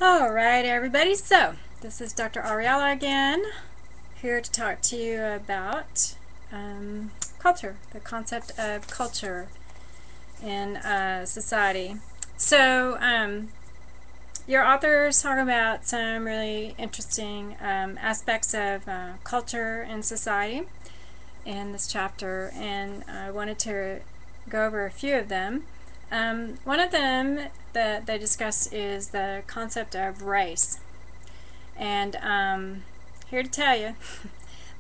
Alright everybody, so this is Dr. Ariella again, here to talk to you about culture, the concept of culture in society. So your authors talk about some really interesting aspects of culture in society in this chapter, and I wanted to go over a few of them. One of them that they discuss is the concept of race. And here to tell you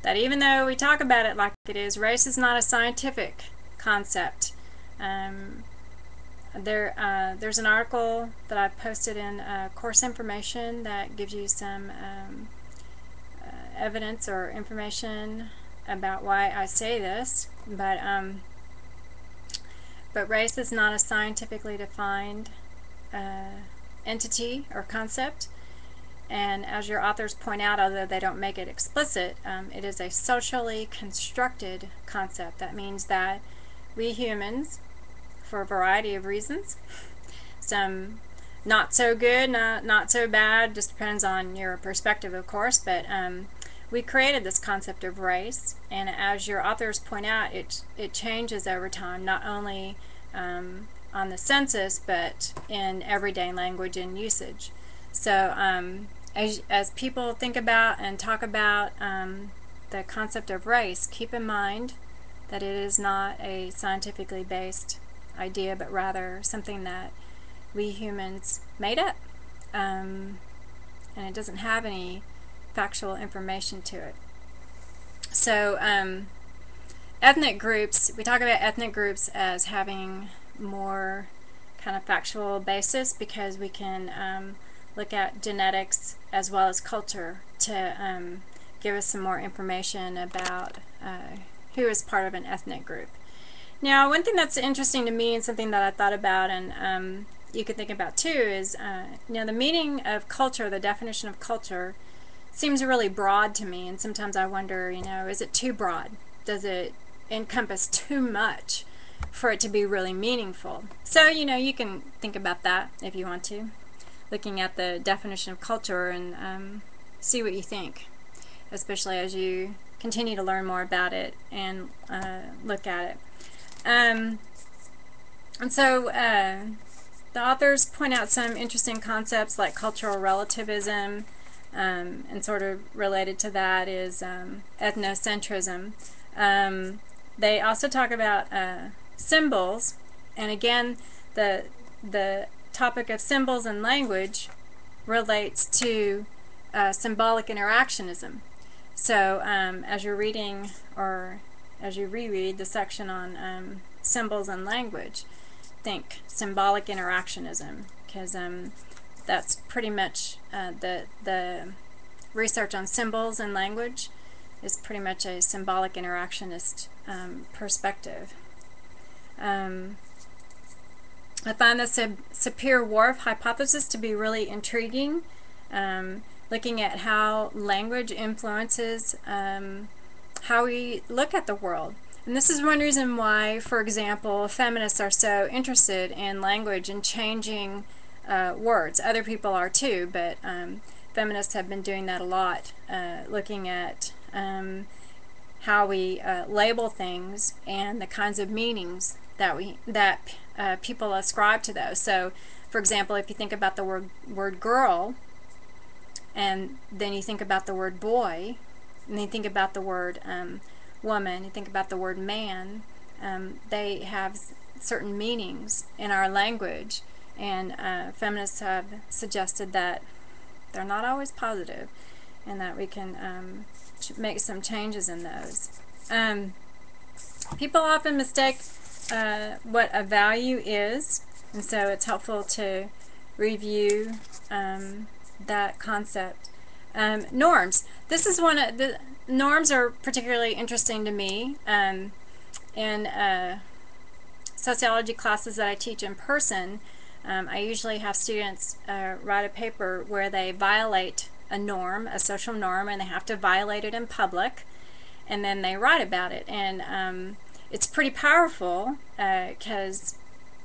that even though we talk about it like it is, race is not a scientific concept. There's an article that I've posted in course information that gives you some evidence or information about why I say this, but race is not a scientifically defined entity or concept, and as your authors point out, although they don't make it explicit, it is a socially constructed concept. That means that we humans, for a variety of reasons, some not so good, not so bad, just depends on your perspective, of course, but we created this concept of race, and as your authors point out, it changes over time, not only on the census, but in everyday language and usage. So as people think about and talk about the concept of race, keep in mind that it is not a scientifically based idea, but rather something that we humans made up, and it doesn't have any factual information to it. So ethnic groups, we talk about ethnic groups as having more kind of factual basis because we can look at genetics as well as culture to give us some more information about who is part of an ethnic group. Now, one thing that's interesting to me and something that I thought about and you could think about too is the meaning of culture, the definition of culture, seems really broad to me, and sometimes I wonder, is it too broad? Does it encompass too much for it to be really meaningful? So, you can think about that if you want to, looking at the definition of culture and see what you think, especially as you continue to learn more about it and look at it. And so the authors point out some interesting concepts like cultural relativism, and sort of related to that is ethnocentrism. They also talk about symbols, and again the topic of symbols and language relates to symbolic interactionism. So as you're reading or as you reread the section on symbols and language, think symbolic interactionism, because that's pretty much the research on symbols and language is pretty much a symbolic interactionist perspective. I find the Sapir-Whorf hypothesis to be really intriguing, looking at how language influences how we look at the world. And this is one reason why, for example, feminists are so interested in language and changing words. Other people are too, but feminists have been doing that a lot, looking at how we label things and the kinds of meanings that people ascribe to those. So, for example, if you think about the word girl, and then you think about the word boy, and then you think about the word woman, you think about the word man, they have certain meanings in our language, and feminists have suggested that they're not always positive and that we can make some changes in those. People often mistake what a value is, and so it's helpful to review that concept. Norms. This is one of the norms are particularly interesting to me. In sociology classes that I teach in person, I usually have students write a paper where they violate a norm, a social norm, and they have to violate it in public, and then they write about it. And it's pretty powerful because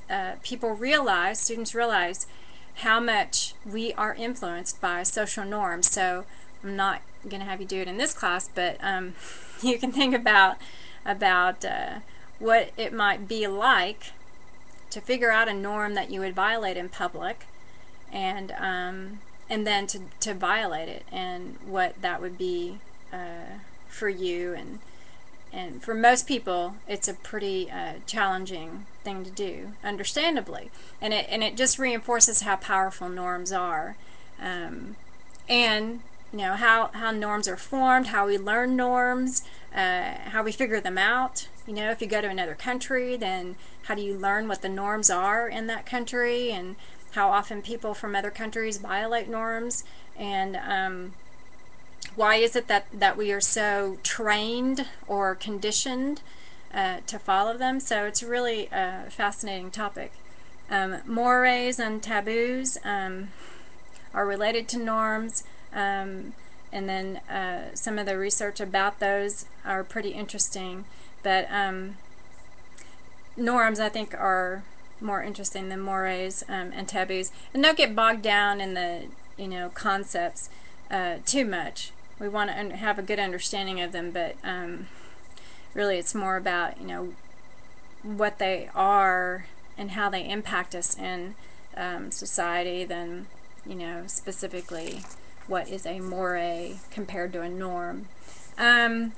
students realize how much we are influenced by social norms. So I'm not going to have you do it in this class, but you can think about what it might be like to figure out a norm that you would violate in public, and then to violate it, and what that would be for you. And for most people, it's a pretty challenging thing to do, understandably. And it just reinforces how powerful norms are, and you know how norms are formed, how we learn norms, how we figure them out. You know, if you go to another country, then how do you learn what the norms are in that country, and how often people from other countries violate norms, and why is it that we are so trained or conditioned to follow them? So it's really a fascinating topic. Mores and taboos are related to norms, and then some of the research about those are pretty interesting. But norms, I think, are more interesting than mores and taboos. And don't get bogged down in the concepts too much. We want to have a good understanding of them, but really it's more about what they are and how they impact us in society than specifically what is a more compared to a norm. Some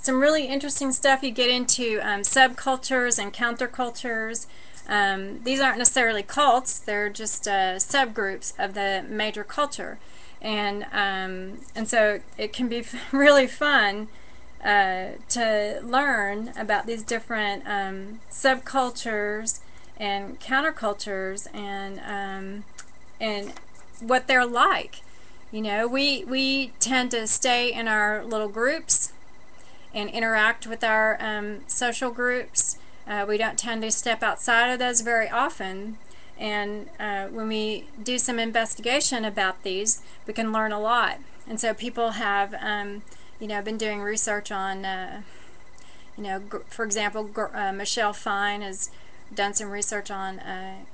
really interesting stuff. You get into subcultures and countercultures. These aren't necessarily cults, they're just subgroups of the major culture. And so it can be really fun to learn about these different subcultures and countercultures, and what they're like. We tend to stay in our little groups and interact with our social groups. We don't tend to step outside of those very often, and when we do some investigation about these, we can learn a lot. And so people have been doing research on for example, Michelle Fine has done some research on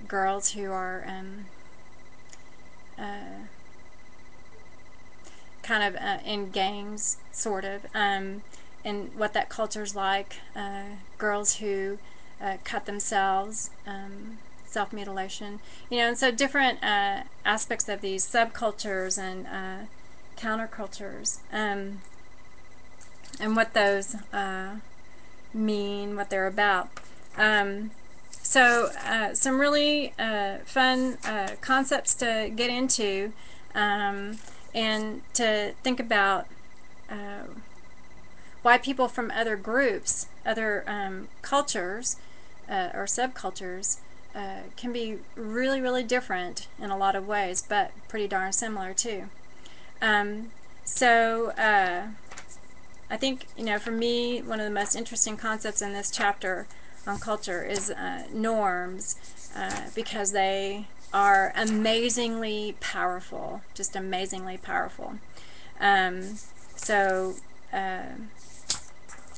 girls who are kind of in gangs, sort of, and what that culture's like. Girls who cut themselves, self-mutilation, and so different aspects of these subcultures and countercultures, and what those mean, what they're about. So some really fun concepts to get into, and to think about why people from other groups, other cultures or subcultures can be really, really different in a lot of ways, but pretty darn similar too. I think, for me, one of the most interesting concepts in this chapter on culture is norms, because they are amazingly powerful, just amazingly powerful.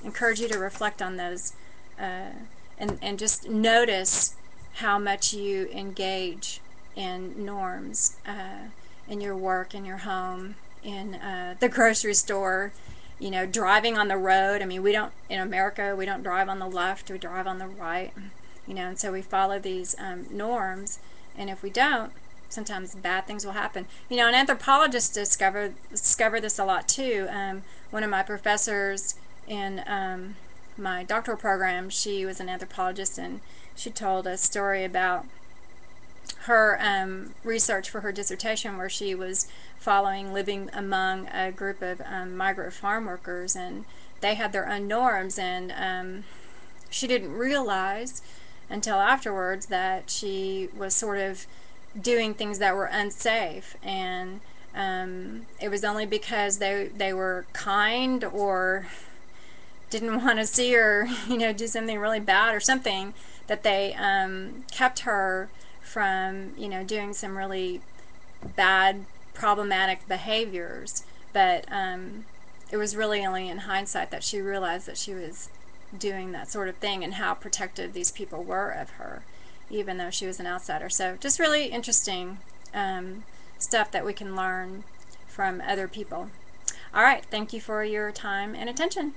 Encourage you to reflect on those, and just notice how much you engage in norms in your work, in your home, in the grocery store, driving on the road. I mean, in America, we don't drive on the left, we drive on the right, and so we follow these norms, and if we don't, sometimes bad things will happen. And anthropologists discover this a lot too. One of my professors in my doctoral program, she was an anthropologist, and she told a story about her research for her dissertation, where she was living among a group of migrant farm workers, and they had their own norms, and she didn't realize until afterwards that she was sort of doing things that were unsafe, and it was only because they were kind or didn't want to see her do something really bad or something, that they kept her from doing some really bad, problematic behaviors. But it was really only in hindsight that she realized that she was doing that sort of thing, and how protective these people were of her. even though she was an outsider. So just really interesting stuff that we can learn from other people. All right, thank you for your time and attention.